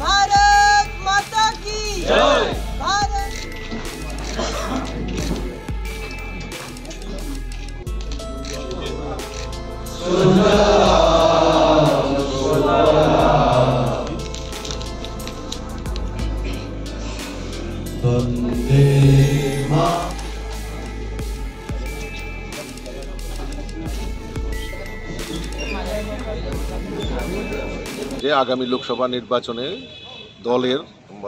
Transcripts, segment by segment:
भारत माता की जय। भारत যে আগামী লোকসভা নির্বাচনে দলের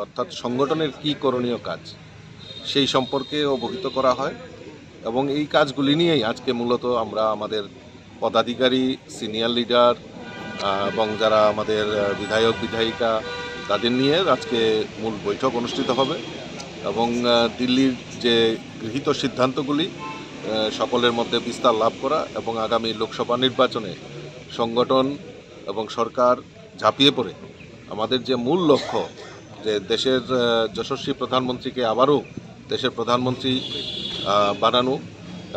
অর্থাৎ সংগঠনের কি করণীয় কাজ সেই সম্পর্কে অবহিত করা হয় এবং এই কাজগুলি নিয়েই আজকে মূলত আমরা আমাদের পদাধিকারী সিনিয়র লিডার এবং যারা আমাদের বিধায়ক বিধায়িকা তাদের নিয়ে আজকে মূল বৈঠক অনুষ্ঠিত হবে এবং দিল্লির যে গৃহীত সিদ্ধান্তগুলি সকলের মধ্যে বিস্তার লাভ করা এবং আগামী লোকসভা নির্বাচনে সংগঠন এবং সরকার ঝাঁপিয়ে পড়ে আমাদের যে মূল লক্ষ্য যে দেশের যশস্বী প্রধানমন্ত্রীকে আবারও দেশের প্রধানমন্ত্রী বানানো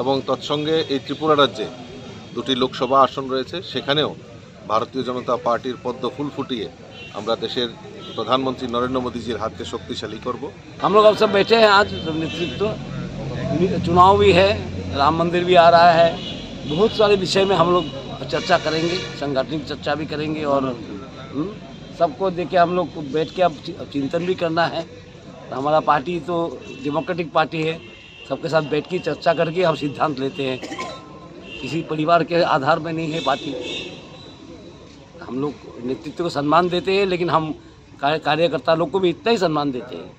এবং তৎসঙ্গে এই ত্রিপুরা রাজ্যে দুটি লোকসভা আসন রয়েছে সেখানেও ভারতীয় জনতা পার্টির পদ্ম ফুল ফুটিয়ে আমরা দেশের प्रधानमंत्री नरेंद्र मोदी जी हाथ के शक्तिशाली करब। हम लोग अब सब बैठे हैं आज नेतृत्व चुनाव भी है, राम मंदिर भी आ रहा है, बहुत सारे विषय में हम लोग चर्चा करेंगे, संगठनिक चर्चा भी करेंगे और सबको देखे हम लोग बैठ के अब चिंतन भी करना है। हमारा पार्टी तो डेमोक्रेटिक पार्टी है, सबके साथ बैठ के चर्चा करके हम सिद्धांत लेते हैं, किसी परिवार के आधार में नहीं है पार्टी। हम लोग नेतृत्व को सम्मान देते हैं लेकिन हम कार्यकर्ता लोग को भी इतना ही सम्मान देते हैं।